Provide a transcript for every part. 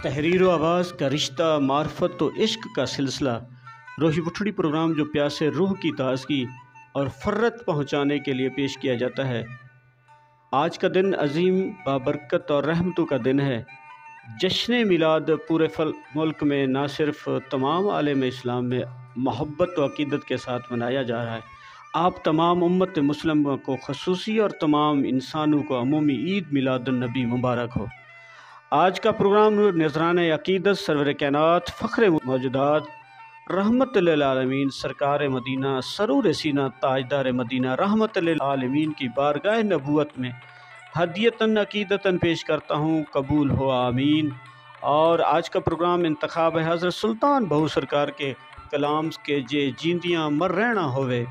تحریر و آواز کا رشتہ، معرفت و عشق کا سلسلہ، روحی پٹھڑی پروگرام جو پیاسے روح کی تازگی اور فرت پہنچانے کے لیے پیش کیا جاتا ہے۔ آج کا دن عظیم بابرکت اور رحمتوں کا دن ہے۔ جشن میلاد پورے ملک میں نہ صرف تمام عالم اسلام میں محبت و عقیدت کے ساتھ منایا جا رہا ہے۔ آپ تمام امت مسلمہ کو خصوصی اور تمام انسانوں کو عمومی عید میلاد النبی مبارک ہو۔ آج کا پروگرام نذران عقیدت سرور کائنات فخر موجودات رحمت للعالمین سرکار مدینہ سرور سینہ تاجدار مدینہ رحمت للعالمین کی بارگاہ نبوت میں ہدیتاً عقیدتاً پیش کرتا ہوں، قبول ہو آمین۔ اور آج کا پروگرام انتخاب ہے حضرت سلطان بہو سرکار کے کلام کے جے جیندیاں مر رہنا ہوئے،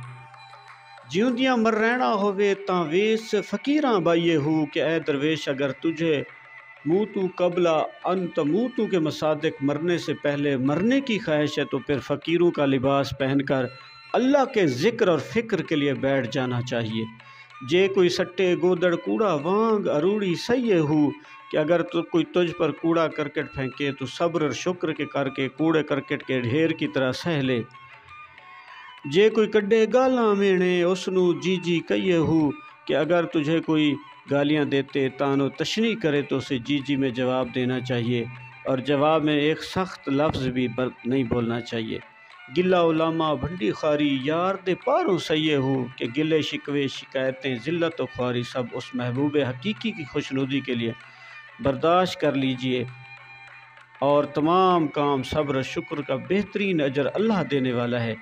جیوندیاں مر رہنا ہوئے تاں ویس فقیراں بائیے ہو کہ اے درویش اگر تجھے موتو قبل ان تموتو کے مصادق مرنے سے پہلے مرنے کی خواہش ہے تو پھر فقیروں کا لباس پہن کر اللہ کے ذکر اور فکر کے لیے بیٹھ جانا چاہیے۔ جے کوئی سٹے گودڑ کوڑا وانگ اروڑی سیے ہو کہ اگر تو کوئی تجھ پر کوڑا کرکٹ پھینکے تو صبر اور شکر کے کر کے کوڑے کرکٹ کے ڈھیر کی طرح سہ لے۔ جے کوئی کڈے گالاں مینے اسنو جی جی کہیے ہو کہ اگر تجھے کوئی گالیاں دیتے تانو تشنیع کرے تو اسے جی جی میں جواب دینا چاہیے، اور جواب میں ایک سخت لفظ بھی نہیں بولنا چاہیے۔ گلہ علامہ بھنڈی خواری یار دے پاروں سیے ہو کہ گلے شکوے شکایتیں ذلت و خواری سب اس محبوب حقیقی کی خوشنودی کے لیے برداشت کر لیجئے، اور تمام کام صبر و شکر کا بہترین اجر اللہ دینے والا ہے۔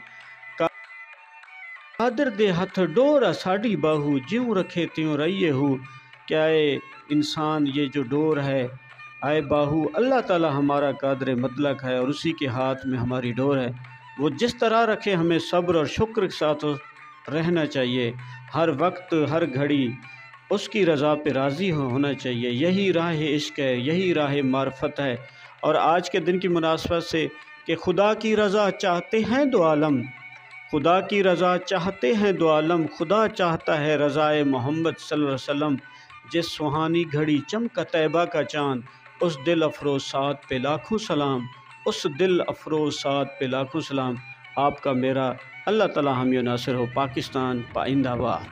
قادر دے ہتھ ڈورا ساڑی باہو جیوں رکھے تیوں رہیے ہو، کیا اے انسان یہ جو ڈور ہے اے باہو اللہ تعالی ہمارا قادر مطلق ہے اور اسی کے ہاتھ میں ہماری ڈور ہے، وہ جس طرح رکھے ہمیں صبر اور شکر کے ساتھ رہنا چاہیے، ہر وقت ہر گھڑی اس کی رضا پہ راضی ہونا چاہیے۔ یہی راہ عشق ہے، یہی راہ معرفت ہے۔ اور آج کے دن کی مناسبت سے کہ خدا کی رضا چاہتے ہیں دو عالم، خدا کی رضا چاہتے ہیں دو عالم، خدا چاہتا ہے رضائے محمد صلی اللہ علیہ وسلم، جس سہانی گھڑی چمکا طیبہ کا چاند، اس دل افروز ساتھ پہ لاکھوں سلام، اس دل افروز ساتھ پہ لاکھوں سلام۔ آپ کا میرا اللہ تعالی حامی و ناصر ہو۔ پاکستان پائندہ باد۔